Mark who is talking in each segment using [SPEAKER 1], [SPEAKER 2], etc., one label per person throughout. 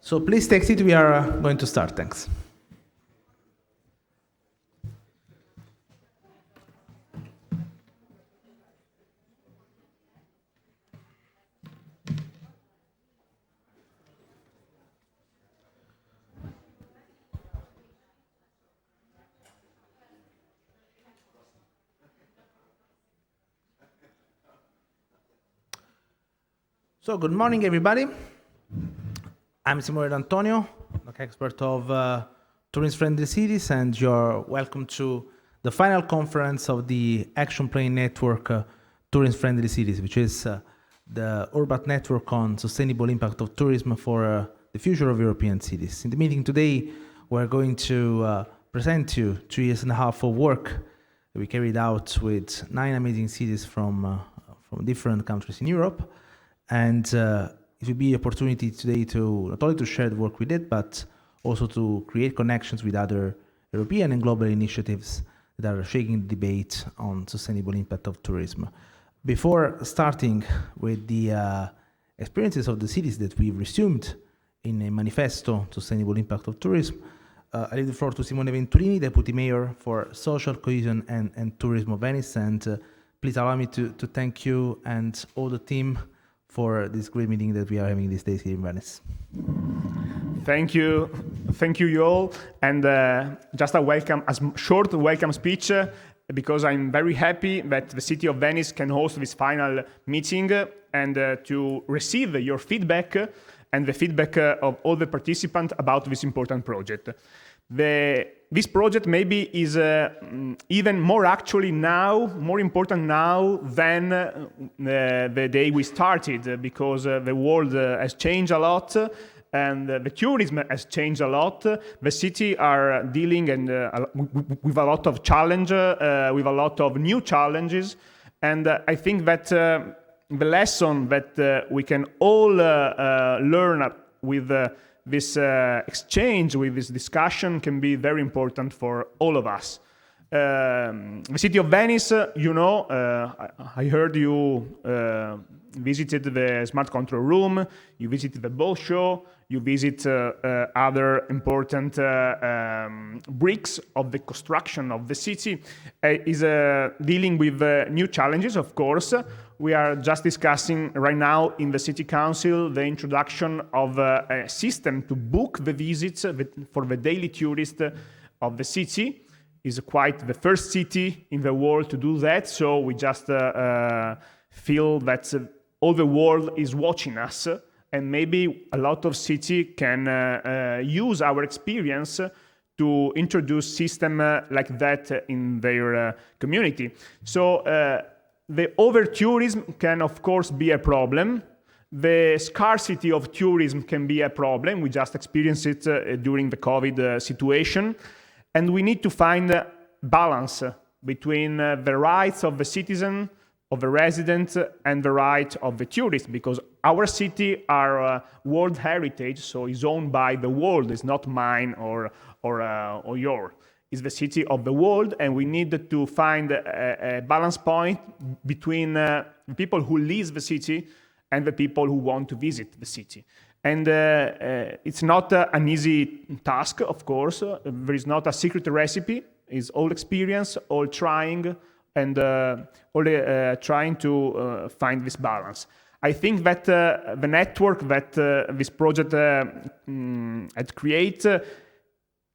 [SPEAKER 1] So please take seat, we are going to start, thanks. So good morning, everybody. I'm Simone Antonio, Hoc Expert of Tourism-Friendly Cities, and you're welcome to the final conference of the Action Plan Network Tourism-Friendly Cities, which is the urban network on sustainable impact of tourism for the future of European cities. In the meeting today, we're going to present to you 2 years and a half of work that we carried out with 9 amazing cities from different countries in Europe. And it will be an opportunity today to not only to share the work we did, but also to create connections with other European and global initiatives that are shaping the debate on sustainable impact of tourism. Before starting with the experiences of the cities that we've resumed in a Manifesto, Sustainable Impact of Tourism, I leave the floor to Simone Venturini, Deputy Mayor for Social Cohesion and Tourism of Venice. And please allow me to thank you and all the team for this great meeting that we are having these days here in Venice.
[SPEAKER 2] Thank you you all, and just a short welcome speech, because I'm very happy that the city of Venice can host this final meeting and to receive your feedback and the feedback of all the participants about this important project. This project maybe is even more important now than the day we started, because the world has changed a lot and the tourism has changed a lot. The city are dealing with a lot of challenge, with a lot of new challenges, and I think that the lesson that we can all learn with this exchange, with this discussion, can be very important for all of us. The city of Venice, I heard you visited the Smart Control Room, you visited the boat show, you visit other important bricks of the construction of the city, is dealing with new challenges, of course. We are just discussing right now in the City Council the introduction of a system to book the visits for the daily tourist of the city. It's quite the first city in the world to do that, so we just feel that all the world is watching us, and maybe a lot of cities can use our experience to introduce system like that in their community. So the over-tourism can, of course, be a problem. The scarcity of tourism can be a problem. We just experienced it during the COVID situation. And we need to find a balance between the rights of the citizen, of the resident, and the right of the tourist, because our city are world heritage, so it's owned by the world. It's not mine or yours. Is the city of the world, and we need to find a balance point between the people who live the city and the people who want to visit the city. And it's not an easy task, of course. There is not a secret recipe. It's all experience, all trying, and all trying to find this balance. I think that the network that this project had created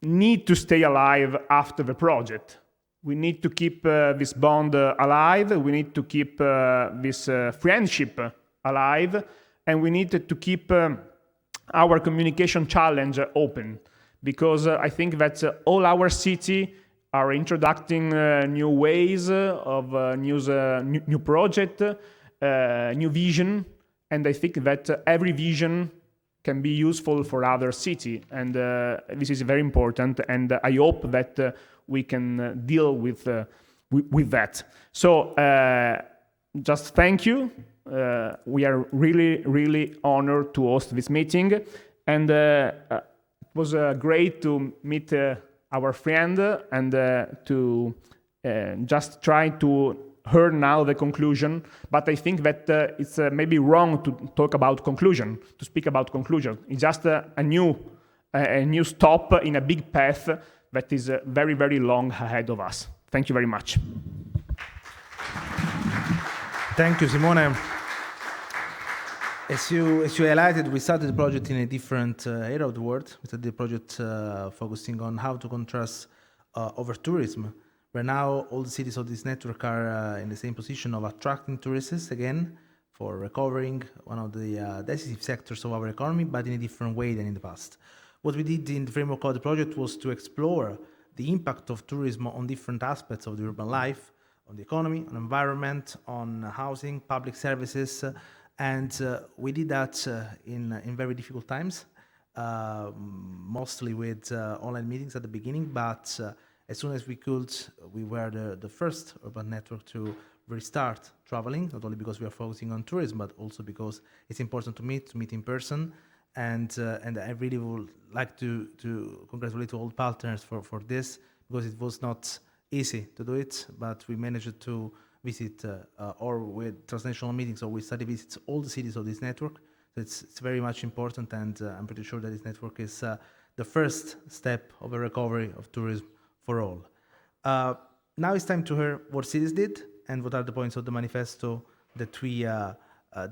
[SPEAKER 2] need to stay alive after the project. We need to keep this bond alive, we need to keep this friendship alive, and we need to keep our communication challenge open, because I think that all our city are introducing new ways of new project, new vision, and I think that every vision can be useful for other city, and this is very important, and I hope that we can deal with that. So just thank you. We are really honored to host this meeting, and it was great to meet our friend and to just try to heard now the conclusion, but I think that it's maybe wrong to talk about conclusion, to speak about conclusion. It's just a new stop in a big path that is very, very long ahead of us. Thank you very much.
[SPEAKER 1] Thank you, Simone. As you highlighted, we started the project in a different area of the world. We started the project focusing on how to contrast over tourism, where now all the cities of this network are in the same position of attracting tourists again for recovering one of the decisive sectors of our economy, but in a different way than in the past. What we did in the framework of the project was to explore the impact of tourism on different aspects of the urban life, on the economy, on environment, on housing, public services, and we did that in very difficult times, mostly with online meetings at the beginning, but as soon as we could, we were the first urban network to restart traveling, not only because we are focusing on tourism, but also because it's important to meet in person. And I really would like to congratulate all partners for this, because it was not easy to do it, but we managed to visit or with transnational meetings or with study visits all the cities of this network. So it's very much important, and I'm pretty sure that this network is the first step of a recovery of tourism for all. Now it's time to hear what cities did and what are the points of the manifesto that we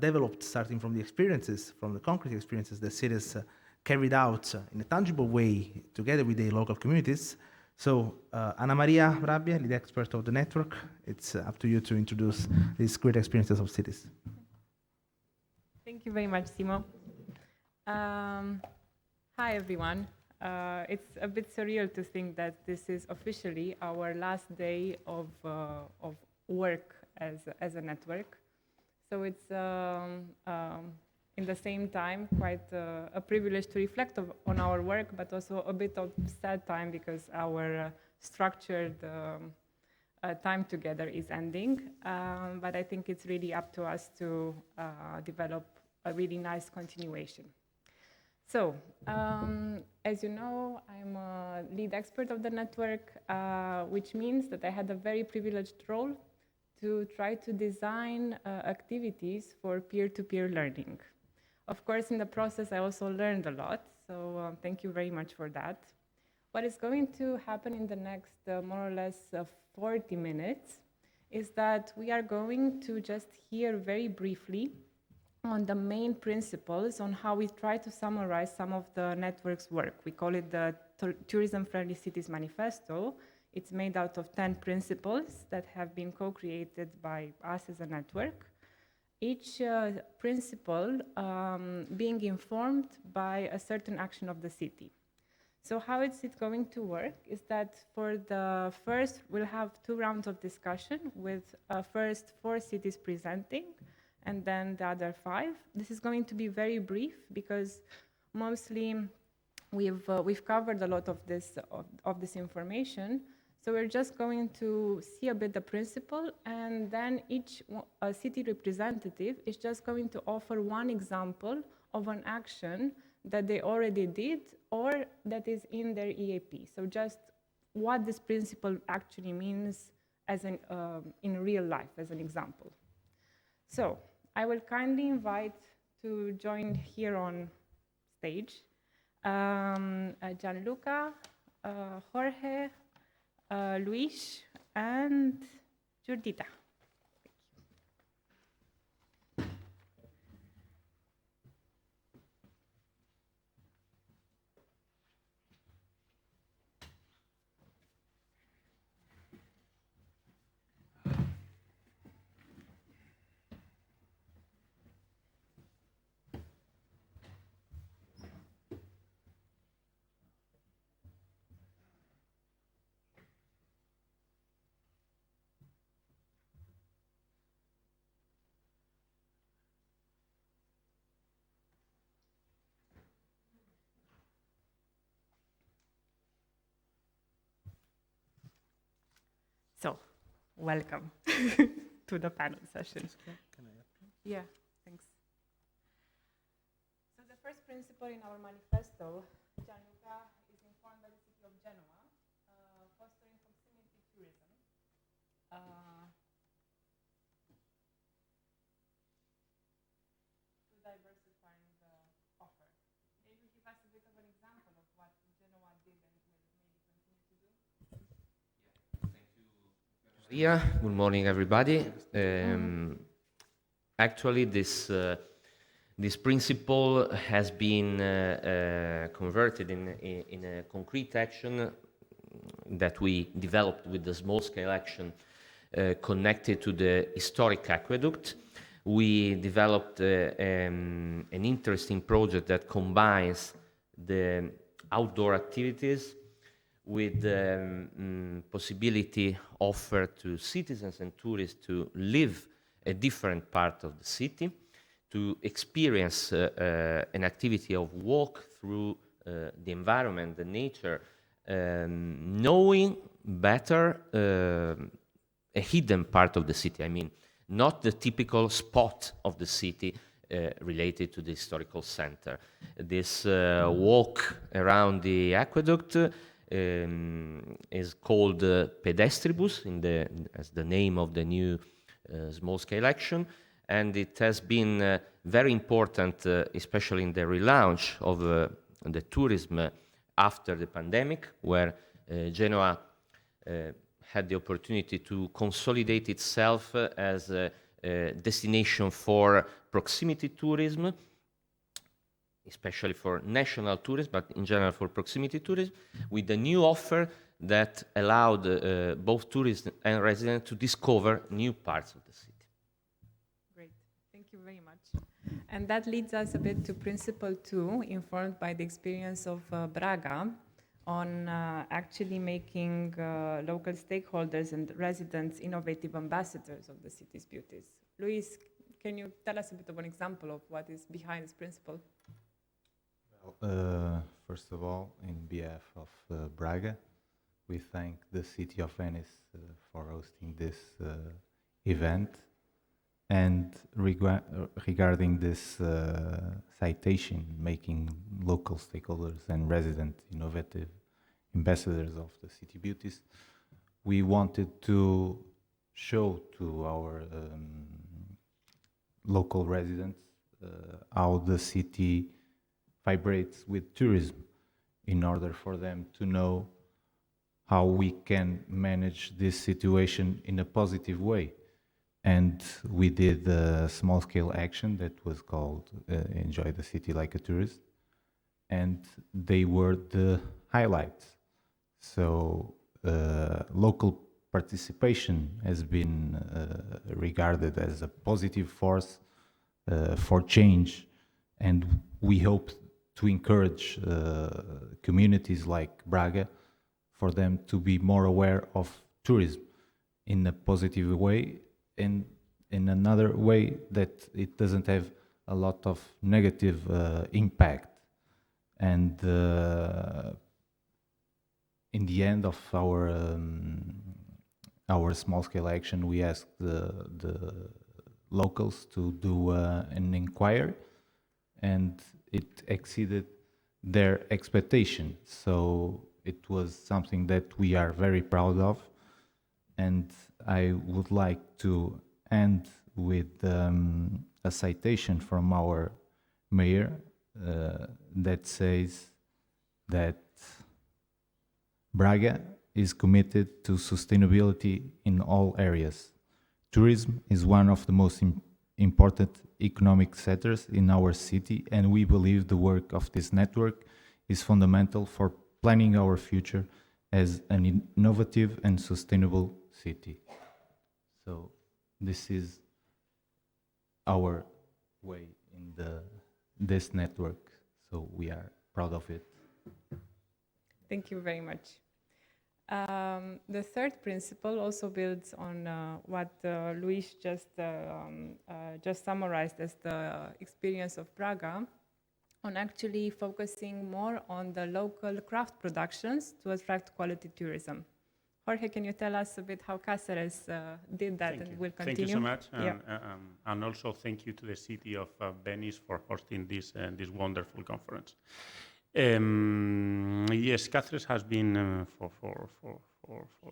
[SPEAKER 1] developed, starting from the experiences, from the concrete experiences that cities carried out in a tangible way together with the local communities. So, Anamaria, Vrabie, lead expert of the network, it's up to you to introduce these great experiences of cities.
[SPEAKER 3] Thank you very much, Simo. Hi, everyone. It's a bit surreal to think that this is officially our last day of work as a network. So it's in the same time quite a privilege to reflect on our work, but also a bit of sad time because our structured time together is ending. But I think it's really up to us to develop a really nice continuation. So, as you know, I'm a lead expert of the network, which means that I had a very privileged role to try to design activities for peer-to-peer learning. Of course, in the process, I also learned a lot, so thank you very much for that. What is going to happen in the next more or less 40 minutes is that we are going to just hear very briefly on the main principles on how we try to summarize some of the network's work. We call it the Tourism-Friendly Cities Manifesto. It's made out of 10 principles that have been co-created by us as a network. Each principle being informed by a certain action of the city. So how is it going to work is that for the first, we'll have 2 rounds of discussion with first 4 cities presenting and then the other 5. This is going to be very brief because mostly we've covered a lot of this information. So we're just going to see a bit the principle, and then each city representative is just going to offer one example of an action that they already did or that is in their EAP. So just what this principle actually means as in real life, as an example. So I will kindly invite to join here on stage Gianluca, Jorge, Luis, and Judita. So, welcome to the panel session.
[SPEAKER 1] Can I
[SPEAKER 3] Yeah, thanks. So the first principle in our manifesto, Gianluca is informed by the city of Genoa, fostering proximity tourism.
[SPEAKER 4] Yeah, good morning, everybody. Actually, this principle has been converted in a concrete action that we developed with the small-scale action connected to the historic aqueduct. We developed an interesting project that combines the outdoor activities with the possibility offered to citizens and tourists to live a different part of the city, to experience an activity of walk through the environment, the nature, knowing better a hidden part of the city. I mean, not the typical spot of the city related to the historical center. This walk around the aqueduct is called Pedestribus, as the name of the new small-scale action, and it has been very important, especially in the relaunch of the tourism after the pandemic, where Genoa had the opportunity to consolidate itself as a destination for proximity tourism, especially for national tourism, but in general for proximity tourism, with a new offer that allowed both tourists and residents to discover new parts of the city.
[SPEAKER 3] Great, thank you very much. And that leads us a bit to principle 2, informed by the experience of Braga, on actually making local stakeholders and residents innovative ambassadors of the city's beauties. Luis, can you tell us a bit of an example of what is behind this principle?
[SPEAKER 5] First of all, in behalf of Braga, we thank the City of Venice for hosting this event. And regarding this citation, making local stakeholders and resident innovative ambassadors of the city beauties, we wanted to show to our local residents how the city vibrates with tourism, in order for them to know how we can manage this situation in a positive way. And we did a small-scale action that was called Enjoy the City Like a Tourist, and they were the highlights. So local participation has been regarded as a positive force for change, and we hope to encourage communities like Braga for them to be more aware of tourism in a positive way, and in another way that it doesn't have a lot of negative impact. And in the end of our small-scale action, we asked the locals to do an inquiry, and it exceeded their expectation. So it was something that we are very proud of. And I would like to end with a citation from our mayor that says that Braga is committed to sustainability in all areas. Tourism is one of the most important economic sectors in our city, and we believe the work of this network is fundamental for planning our future as an innovative and sustainable city. So this is our way in this network, so we are proud of it.
[SPEAKER 3] Thank you very much. The third principle also builds on what Luis just summarized as the experience of Braga, on actually focusing more on the local craft productions to attract quality tourism. Jorge, can you tell us a bit how Cáceres did that and will continue?
[SPEAKER 6] Thank you so much,
[SPEAKER 3] Yeah.
[SPEAKER 6] and also thank you to the city of Venice for hosting this wonderful conference. Yes, Cáceres has been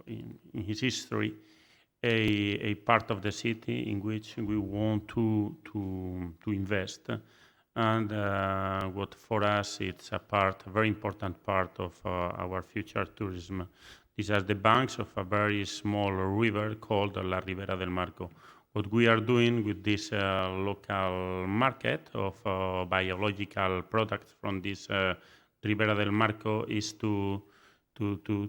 [SPEAKER 6] in his history a part of the city in which we want to invest, and what for us it's a very important part of our future tourism is at the banks of a very small river called La Ribera del Marco. What we are doing with this local market of biological products from this Ribera del Marco is to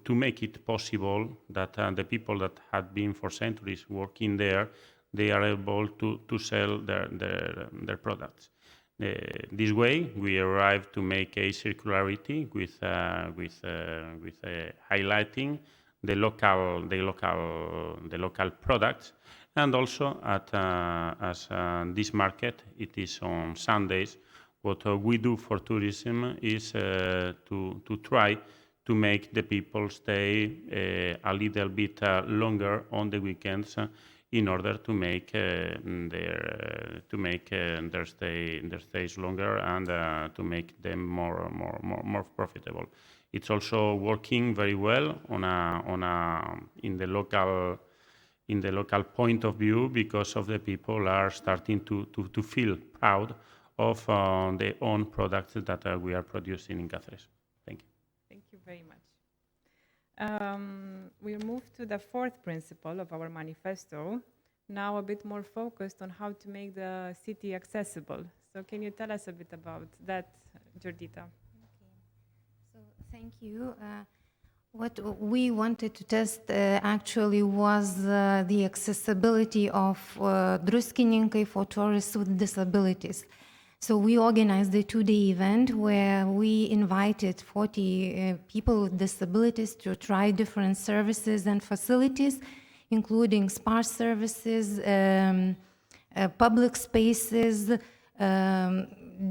[SPEAKER 6] make it possible that the people that had been for centuries working there, they are able to sell their products. This way, we arrive to make a circularity with highlighting the local products, and also as this market, it is on Sundays. What we do for tourism is to try to make the people stay a little bit longer on the weekends in order to make their stays longer and to make them more profitable. It's also working very well in the local point of view, because of the people are starting to feel proud of their own products that we are producing in Cáceres. Thank you.
[SPEAKER 3] Thank you very much. We'll move to the fourth principle of our manifesto, now a bit more focused on how to make the city accessible. So can you tell us a bit about that, Giordita?
[SPEAKER 7] Okay. So thank you. What we wanted to test actually was the accessibility of Druskininkai for tourists with disabilities. So we organized a two-day event where we invited 40 people with disabilities to try different services and facilities, including spa services, public spaces,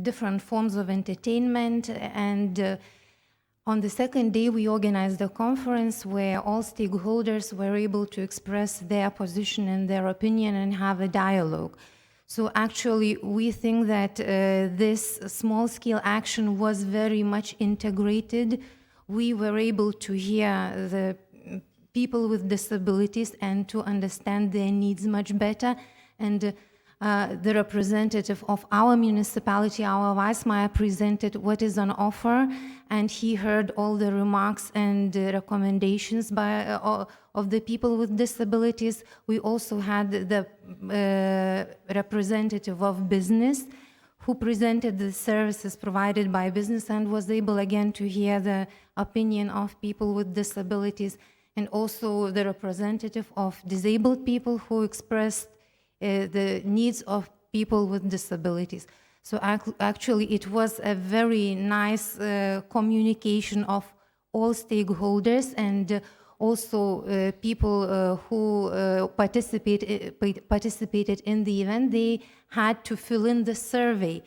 [SPEAKER 7] different forms of entertainment. And on the second day, we organized a conference where all stakeholders were able to express their position and their opinion and have a dialogue. So actually, we think that this small-scale action was very much integrated. We were able to hear the people with disabilities and to understand their needs much better. And the representative of our municipality, our vice mayor, presented what is on offer, and he heard all the remarks and recommendations of the people with disabilities. We also had the representative of business who presented the services provided by business and was able again to hear the opinion of people with disabilities, and also the representative of disabled people who expressed the needs of people with disabilities. So actually it was a very nice communication of all stakeholders, and also people who participated in the event, they had to fill in the survey.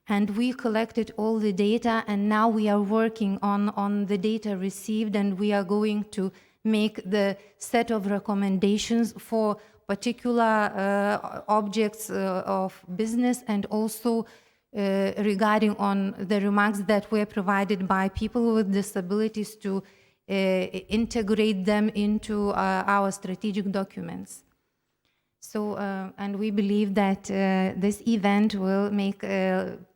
[SPEAKER 7] And we collected all the data, and now we are working on the data received, and we are going to make the set of recommendations for particular objects of business, and also regarding on the remarks that were provided by people with disabilities to integrate them into our strategic documents. So, and we believe that this event will make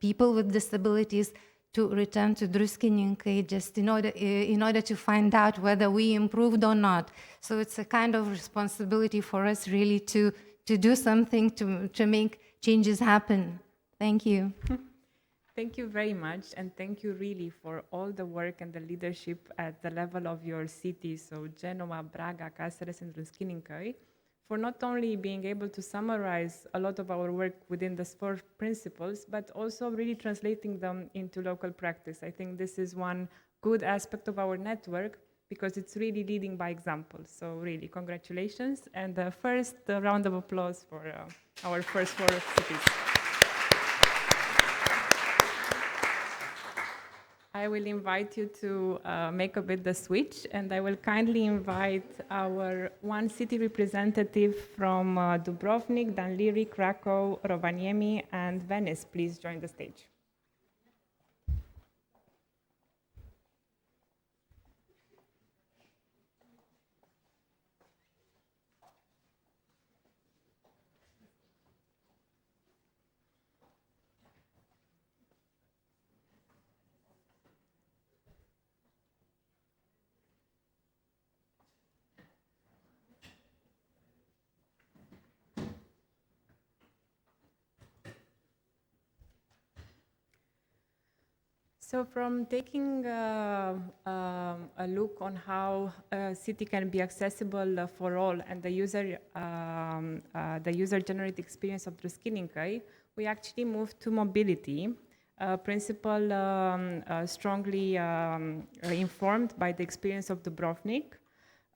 [SPEAKER 7] people with disabilities to return to Druskininkai just in order to find out whether we improved or not. So it's a kind of responsibility for us really to do something to make changes happen. Thank you.
[SPEAKER 3] Thank you very much, and thank you really for all the work and the leadership at the level of your cities, so Genoa, Braga, Cáceres, and Druskininkai, for not only being able to summarize a lot of our work within the four principles, but also really translating them into local practice. I think this is one good aspect of our network, because it's really leading by example. So really, congratulations. And first, a round of applause for our first four cities. I will invite you to make a bit the switch, and I will kindly invite our one city representative from Dubrovnik, Danliri, Krakow, Rovaniemi, and Venice. Please join the stage. So from taking a look on how a city can be accessible for all and the user-generated experience of Druskininkai, we actually moved to mobility, a principle strongly informed by the experience of Dubrovnik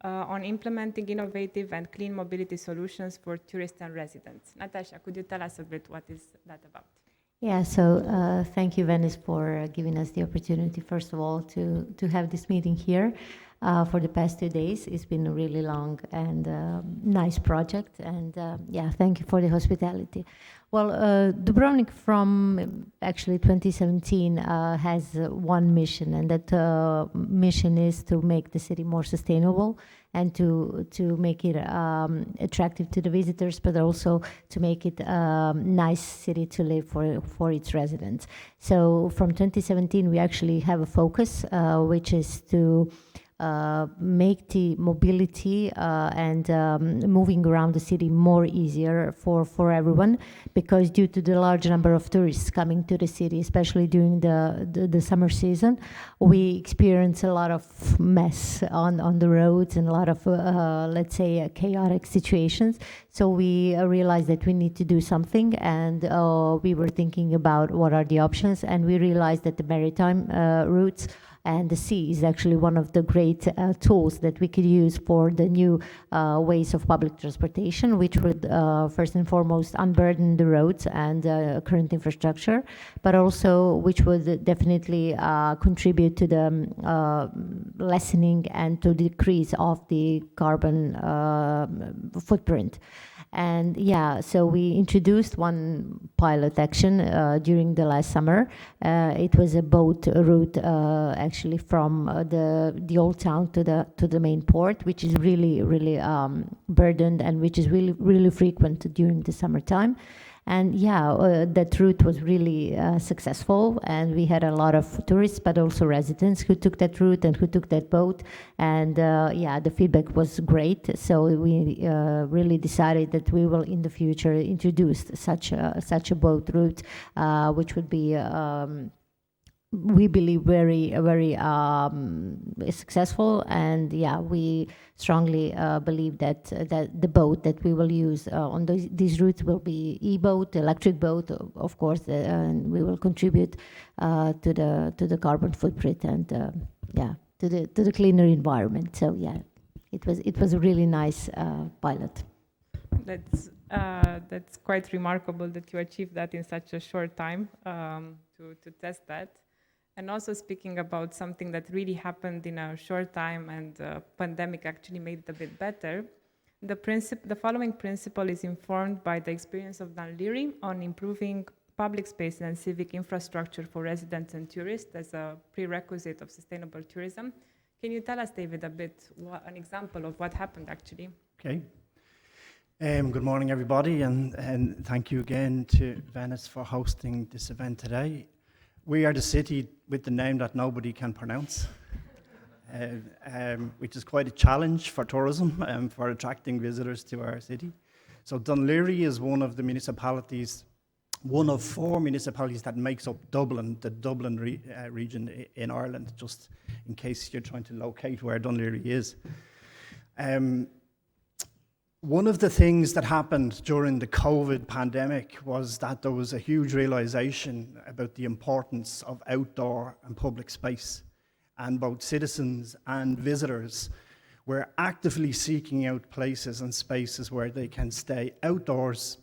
[SPEAKER 3] on implementing innovative and clean mobility solutions for tourists and residents. Natasha, could you tell us a bit what is that about?
[SPEAKER 8] Yeah, so thank you, Venice, for giving us the opportunity, first of all, to have this meeting here for the past 2 days. It's been a really long and nice project, and yeah, thank you for the hospitality. Well, Dubrovnik from actually 2017 has one mission, and that mission is to make the city more sustainable and to make it attractive to the visitors, but also to make it a nice city to live for its residents. So from 2017, we actually have a focus, which is to make the mobility and moving around the city more easier for everyone, because due to the large number of tourists coming to the city, especially during the summer season, we experience a lot of mess on the roads and a lot of let's say chaotic situations. So we realized that we need to do something, and we were thinking about what are the options, and we realized that the maritime routes and the sea is actually one of the great tools that we could use for the new ways of public transportation, which would first and foremost unburden the roads and current infrastructure, but also which would definitely contribute to the lessening and to decrease of the carbon footprint. And yeah, so we introduced one pilot action during the last summer. It was a boat route actually from the old town to the main port, which is really burdened and which is really frequent during the summertime. And yeah, that route was really successful, and we had a lot of tourists, but also residents who took that route and who took that boat. And yeah, the feedback was great. So we really decided that we will in the future introduce such a boat route, which would be we believe very successful. And yeah, we strongly believe that the boat that we will use on these routes will be e-boat, electric boat, of course, and we will contribute to the carbon footprint and yeah, to the cleaner environment. So yeah, it was a really nice pilot.
[SPEAKER 3] That's quite remarkable that you achieved that in such a short time to test that. And also speaking about something that really happened in a short time and pandemic actually made it a bit better, the following principle is informed by the experience of Dan Leary on improving public space and civic infrastructure for residents and tourists as a prerequisite of sustainable tourism. Can you tell us, David, a bit, an example of what happened actually?
[SPEAKER 9] Okay. Good morning, everybody, and thank you again to Venice for hosting this event today. We are the city with the name that nobody can pronounce, which is quite a challenge for tourism and for attracting visitors to our city. So Dún Laoghaire is one of the municipalities, one of 4 municipalities that makes up Dublin, the Dublin region in Ireland, just in case you're trying to locate where Dún Laoghaire is. One of the things that happened during the COVID pandemic was that there was a huge realization about the importance of outdoor and public space, and both citizens and visitors were actively seeking out places and spaces where they can stay outdoors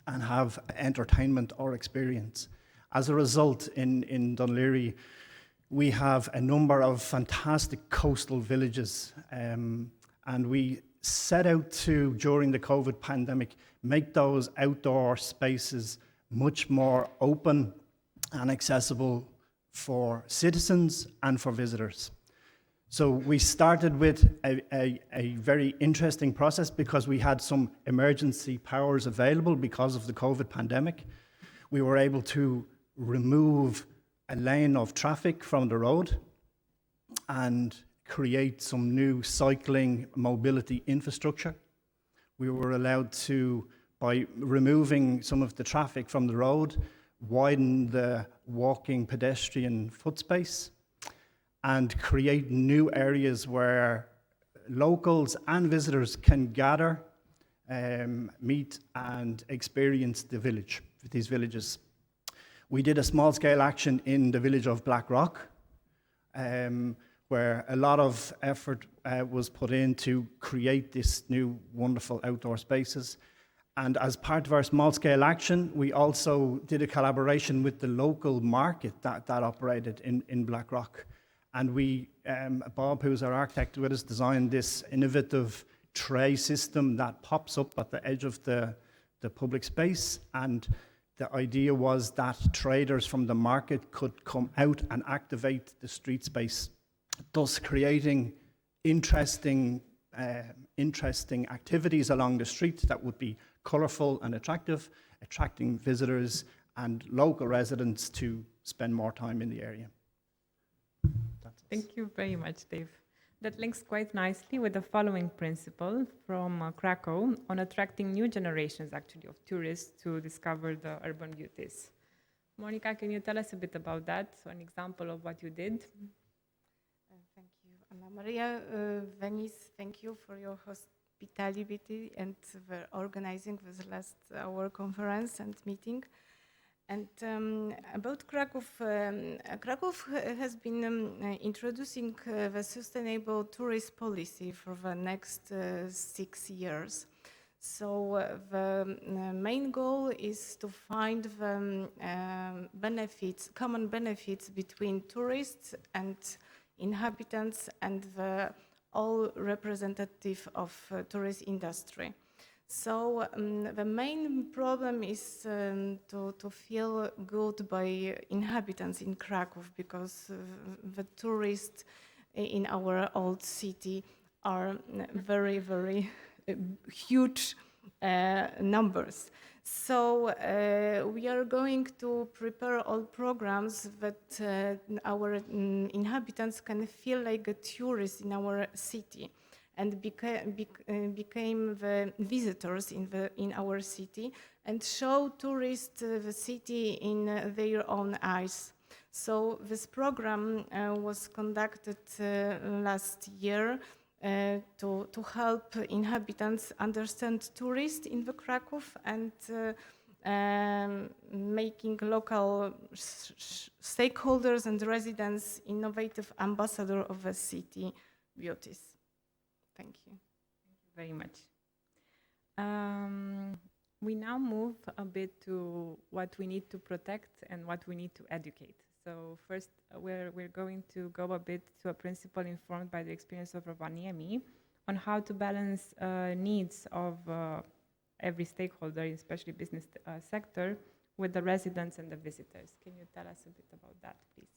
[SPEAKER 9] and have entertainment or experience. As a result, in Dún Laoghaire, we have a number of fantastic coastal villages, and we set out to, during the COVID pandemic, make those outdoor spaces much more open and accessible for citizens and for visitors. So we started with a very interesting process because we had some emergency powers available because of the COVID pandemic. We were able to remove a lane of traffic from the road and create some new cycling mobility infrastructure. We were allowed to, by removing some of the traffic from the road, widen the walking pedestrian foot space, and create new areas where locals and visitors can gather, meet and experience the village, these villages. We did a small-scale action in the village of Blackrock, where a lot of effort was put in to create this new wonderful outdoor spaces. And as part of our small-scale action, we also did a collaboration with the local market that operated in Blackrock. And we, Bob, who's our architect with us, designed this innovative tray system that pops up at the edge of the public space. And the idea was that traders from the market could come out and activate the street space, thus creating interesting activities along the street that would be colourful and attractive, attracting visitors and local residents to spend more time in the area.
[SPEAKER 3] Thank you very much, Dave. That links quite nicely with the following principle from Krakow on attracting new generations, actually, of tourists to discover the urban beauties. Monica, can you tell us a bit about that? So an example of what you did?
[SPEAKER 10] Thank you, Anamaria. Venice, thank you for your hospitality and for organizing this last hour conference and meeting. And about Krakow, Krakow has been introducing the sustainable tourist policy for the next 6 years. So the main goal is to find the benefits, common benefits between tourists and inhabitants and the all representative of tourist industry. So the main problem is to feel good by inhabitants in Krakow, because the tourists in our old city are very, very huge numbers. So we are going to prepare all programs that our inhabitants can feel like a tourist in our city and became the visitors in our city and show tourists the city in their own eyes. So this program was conducted last year to help inhabitants understand tourists in the Krakow and making local stakeholders and residents innovative ambassador of the city beauties. Thank you.
[SPEAKER 3] Thank you very much. We now move a bit to what we need to protect and what we need to educate. So first, we're going to go a bit to a principle informed by the experience of Vrabie on how to balance needs of every stakeholder, especially business sector, with the residents and the visitors. Can you tell us a bit about that, please?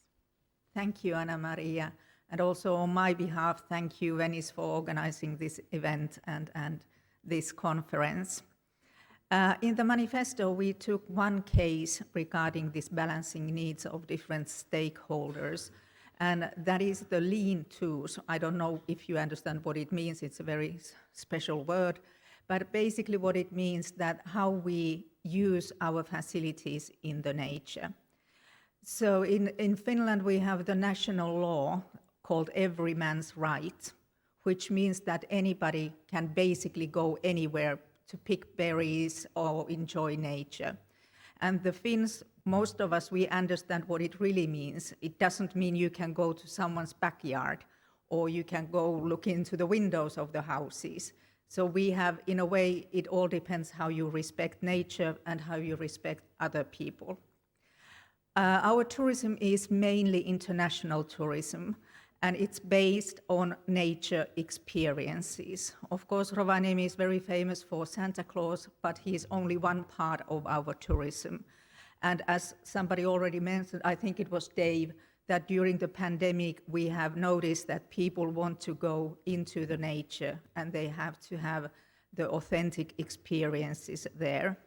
[SPEAKER 11] Thank you, Anamaria. And also on my behalf, thank you, Venice, for organizing this event and this conference. In the manifesto, we took one case regarding this balancing needs of different stakeholders, and that is the lean tools. I don't know if you understand what it means. It's a very special word, but basically what it means that how we use our facilities in the nature. So in Finland, we have the national law called Every Man's Right, which means that anybody can basically go anywhere to pick berries or enjoy nature. And the Finns, most of us, we understand what it really means. It doesn't mean you can go to someone's backyard or you can go look into the windows of the houses. So we have, in a way, it all depends how you respect nature and how you respect other people. Our tourism is mainly international tourism, and it's based on nature experiences. Of course, Rovaniemi is very famous for Santa Claus, but he is only one part of our tourism. And as somebody already mentioned, I think it was Dave, that during the pandemic, we have noticed that people want to go into the nature and they have to have the authentic experiences there.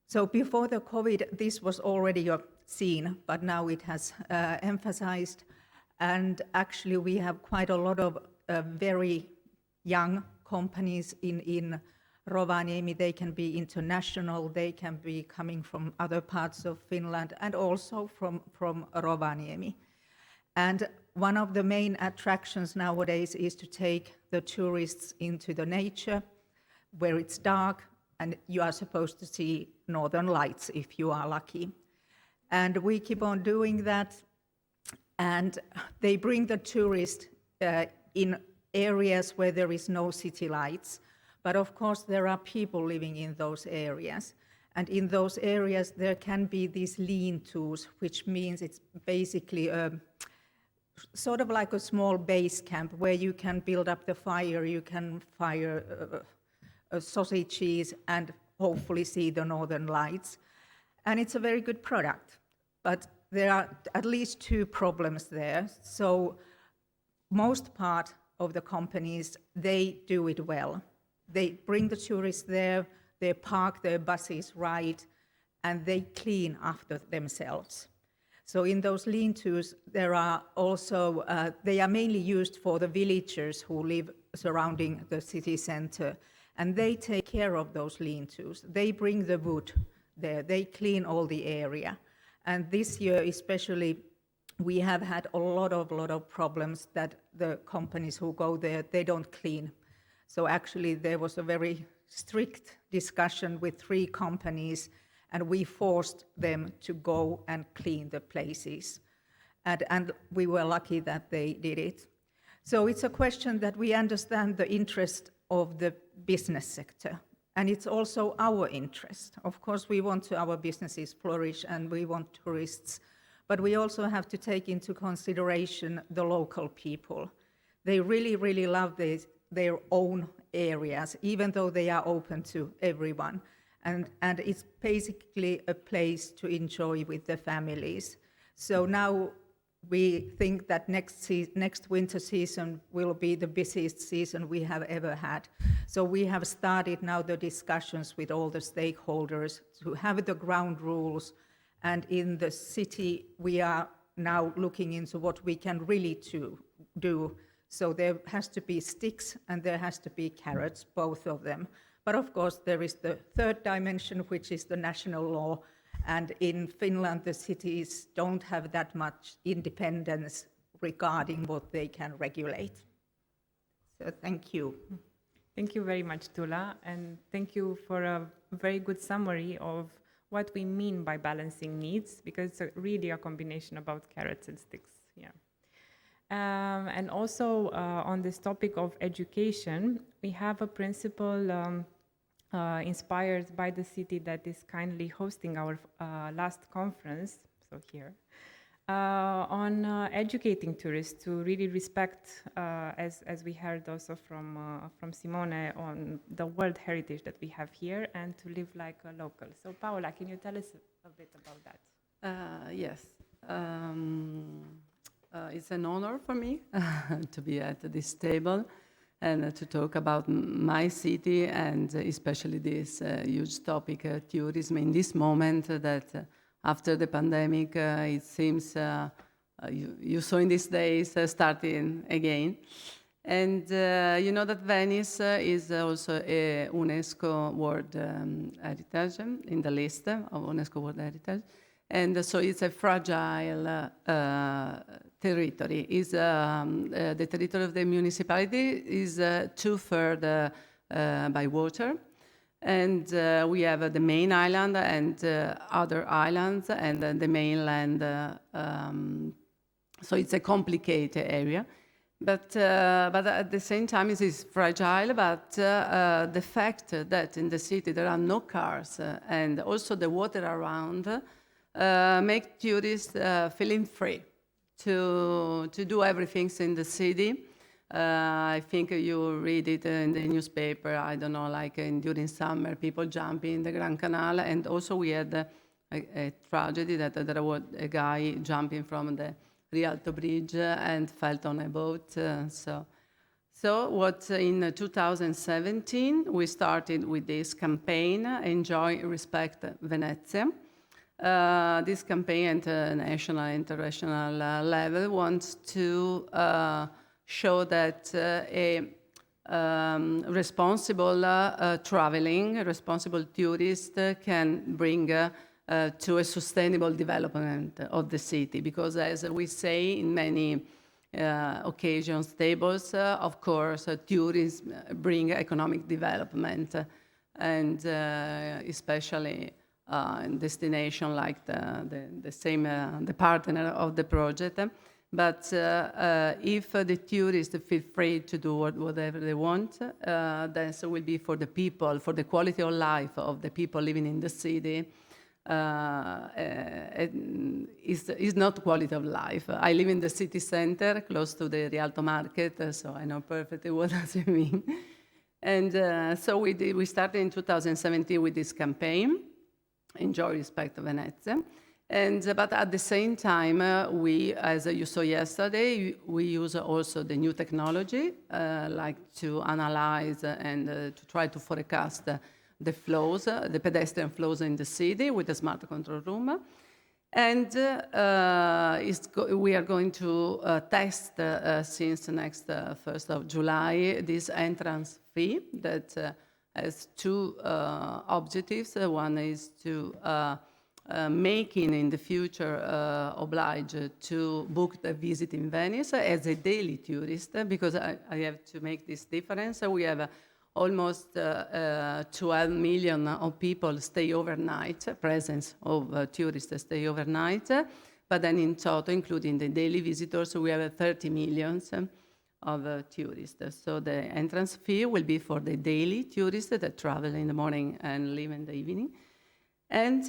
[SPEAKER 11] So before the COVID, this was already seen, but now it has emphasized. And actually, we have quite a lot of very young companies in Rovaniemi, they can be international, they can be coming from other parts of Finland and also from Rovaniemi. And one of the main attractions nowadays is to take the tourists into the nature where it's dark and you are supposed to see northern lights if you are lucky. And we keep on doing that, and they bring the tourists in areas where there is no city lights. But of course, there are people living in those areas. And in those areas, there can be these lean-tos, which means it's basically sort of like a small base camp where you can build up the fire, you can fire sausages and hopefully see the northern lights. And it's a very good product, but there are at least two problems there. So most part of the companies, they do it well. They bring the tourists there, they park their buses right, and they clean after themselves. So in those lean-tos, there are also, they are mainly used for the villagers who live surrounding the city center, and they take care of those lean-tos. They bring the wood there, they clean all the area. And this year especially, we have had a lot of problems that the companies who go there, they don't clean. So actually there was a very strict discussion with 3 companies, and we forced them to go and clean the places. And we were lucky that they did it. So it's a question that we understand the interest of the business sector, and it's also our interest. Of course, we want our businesses flourish and we want tourists, but we also have to take into consideration the local people. They really love their own areas, even though they are open to everyone. And it's basically a place to enjoy with the families. So now we think that next winter season will be the busiest season we have ever had. So we have started now the discussions with all the stakeholders to have the ground rules. And in the city, we are now looking into what we can really do. So there has to be sticks and there has to be carrots, both of them. But of course, there is the third dimension, which is the national law. And in Finland, the cities don't have that much independence regarding what they can regulate. So thank you.
[SPEAKER 3] Thank you very much, Tula, and thank you for a very good summary of what we mean by balancing needs, because it's really a combination about carrots and sticks. Yeah. And also on this topic of education, we have a principle inspired by the city that is kindly hosting our last conference, so here, on educating tourists to really respect, as we heard also from Simone, on the world heritage that we have here and to live like a local. So Paola, can you tell us a bit about that?
[SPEAKER 12] Yes. It's an honor for me to be at this table and to talk about my city and especially this huge topic, tourism, in this moment that after the pandemic, it seems you saw in these days starting again. And you know that Venice is also a UNESCO World Heritage, in the list of UNESCO World Heritage. And so it's a fragile territory. The territory of the municipality is 2/3 by water. And we have the main island and other islands and the mainland. So it's a complicated area. But at the same time, it is fragile. But the fact that in the city there are no cars and also the water around make tourists feeling free to do everything in the city. I think you read it in the newspaper, I don't know, like during summer, people jumping in the Grand Canal. And also we had a tragedy that there was a guy jumping from the Rialto Bridge and fell on a boat. So what in 2017, we started with this campaign, Enjoy, Respect Venezia. This campaign at a national, international level wants to show that responsible traveling, responsible tourists can bring to a sustainable development of the city. Because as we say in many occasions, tables, of course, tourism bring economic development, and especially in destination like the partner of the project. But if the tourists feel free to do whatever they want, then so will be for the people, for the quality of life of the people living in the city. Is not quality of life. I live in the city center, close to the Rialto market, so I know perfectly what does it mean. And so we started in 2017 with this campaign, Enjoy, Respect Venezia. But at the same time, we, as you saw yesterday, we use also the new technology, like to analyze and to try to forecast the flows, the pedestrian flows in the city with the smart control room. And we are going to test since next 1st of July this entrance fee that has two objectives. One is to making in the future obliged to book the visit in Venice as a daily tourist, because I have to make this difference. We have almost 12 million of people stay overnight, presence of tourists stay overnight, but then in total, including the daily visitors, we have 30 million of tourists. So the entrance fee will be for the daily tourists that travel in the morning and leave in the evening. And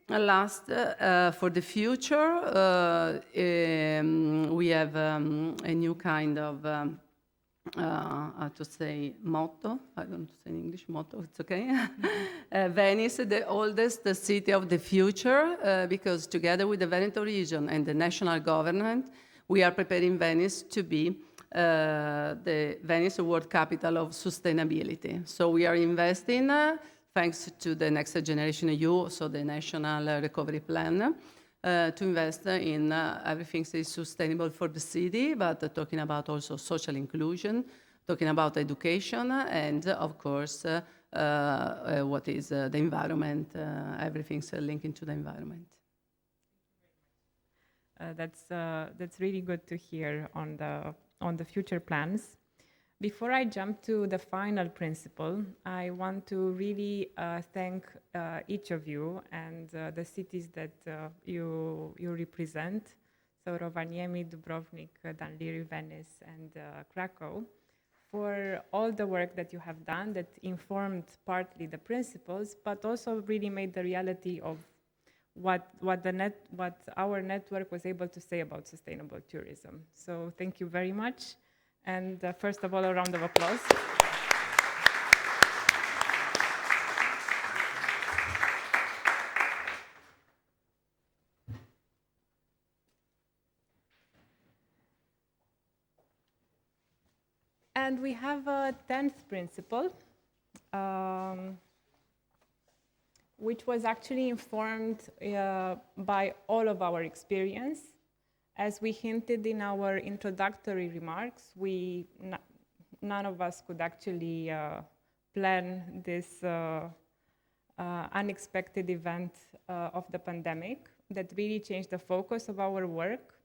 [SPEAKER 12] last, for the future, we have a new kind of how to say motto. I don't say in English motto, it's okay. Venice, the oldest city of the future, because together with the Veneto region and the national government, we are preparing Venice to be the Venice World Capital of Sustainability. So we are investing, thanks to the Next Generation EU, so the National Recovery Plan, to invest in everything that is sustainable for the city, but talking about also social inclusion, talking about education, and of course, what is the environment, everything's linking to the environment.
[SPEAKER 3] That's really good to hear on the future plans. Before I jump to the final principle, I want to really thank each of you and the cities that you represent, so Rovaniemi, Dubrovnik, Danliri, Venice, and Krakow, for all the work that you have done that informed partly the principles, but also really made the reality of what our network was able to say about sustainable tourism. So thank you very much. And first of all, a round of applause. And we have a 10th principle, which was actually informed by all of our experience. As we hinted in our introductory remarks, none of us could actually plan this unexpected event of the pandemic that really changed the focus of our work.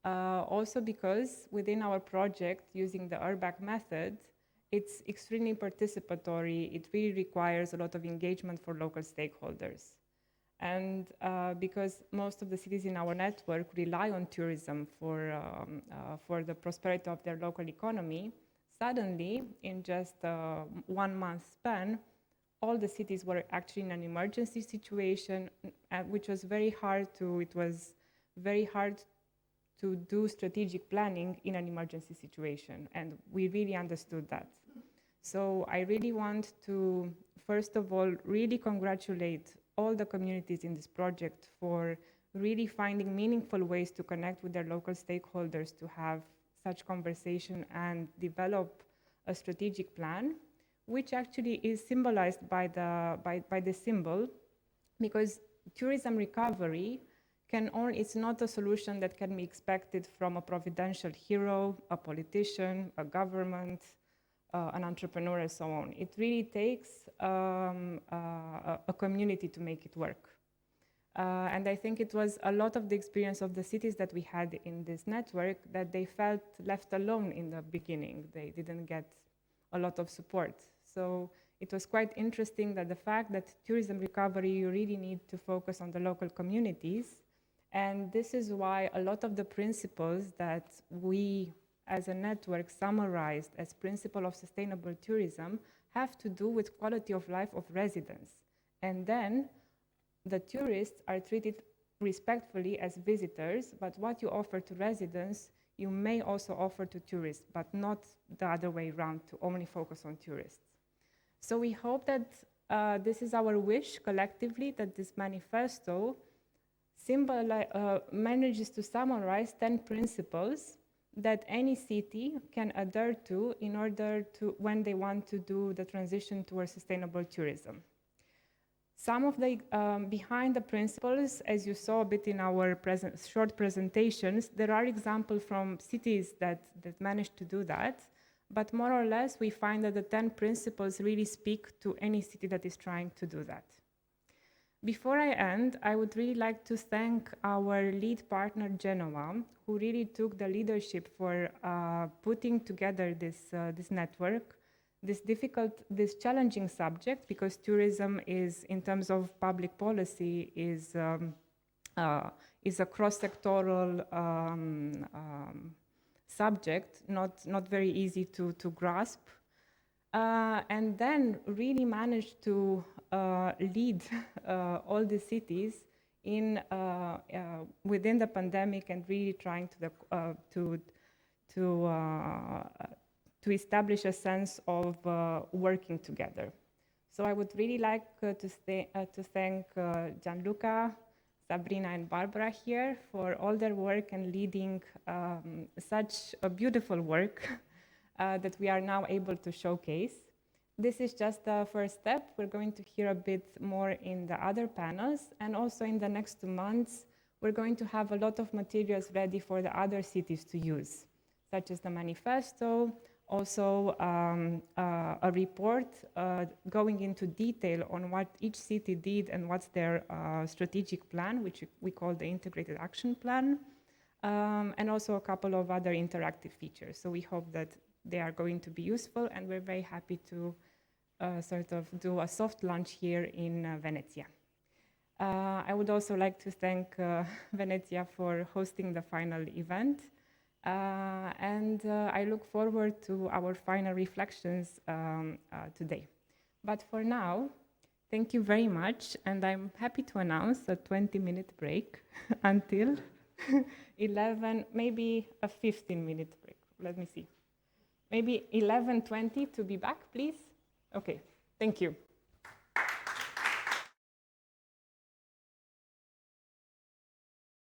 [SPEAKER 3] Also because within our project, using the URBAC method, it's extremely participatory. It really requires a lot of engagement for local stakeholders. And because most of the cities in our network rely on tourism for the prosperity of their local economy, suddenly, in just 1 month span, all the cities were actually in an emergency situation, which was very hard to do strategic planning in an emergency situation, and we really understood that. So I really want to, first of all, really congratulate all the communities in this project for really finding meaningful ways to connect with their local stakeholders to have such conversation and develop a strategic plan, which actually is symbolized by the symbol, because tourism recovery it's not a solution that can be expected from a providential hero, a politician, a government, an entrepreneur and so on. It really takes a community to make it work. And I think it was a lot of the experience of the cities that we had in this network that they felt left alone in the beginning. They didn't get a lot of support. So it was quite interesting that the fact that tourism recovery, you really need to focus on the local communities. And this is why a lot of the principles that we as a network summarized as principle of sustainable tourism have to do with quality of life of residents. And then the tourists are treated respectfully as visitors, but what you offer to residents, you may also offer to tourists, but not the other way around, to only focus on tourists. So we hope that this is our wish collectively, that this manifesto manages to summarize 10 principles that any city can adhere to in order to, when they want to do the transition towards sustainable tourism. Some of the behind the principles, as you saw a bit in our short presentations, there are examples from cities that managed to do that, but more or less we find that the 10 principles really speak to any city that is trying to do that. Before I end, I would really like to thank our lead partner, Genoa, who really took the leadership for putting together this network, this challenging subject, because tourism is, in terms of public policy, is a cross-sectoral subject, not very easy to grasp. And then really managed to lead all the cities in within the pandemic and really trying to establish a sense of working together. So I would really like to thank Gianluca, Sabrina, and Barbara here for all their work and leading such a beautiful work that we are now able to showcase. This is just the first step. We're going to hear a bit more in the other panels, and also in the next 2 months, we're going to have a lot of materials ready for the other cities to use, such as the manifesto, also a report going into detail on what each city did and what's their strategic plan, which we call the Integrated Action Plan, and also a couple of other interactive features. So we hope that they are going to be useful, and we're very happy to sort of do a soft launch here in Venezia. I would also like to thank Venezia for hosting the final event. And I look forward to our final reflections today. But for now, thank you very much, and I'm happy to announce a 20-minute break until 11, maybe a 15-minute break. Let me see. Maybe 11:20 to be back, please? Okay, thank you.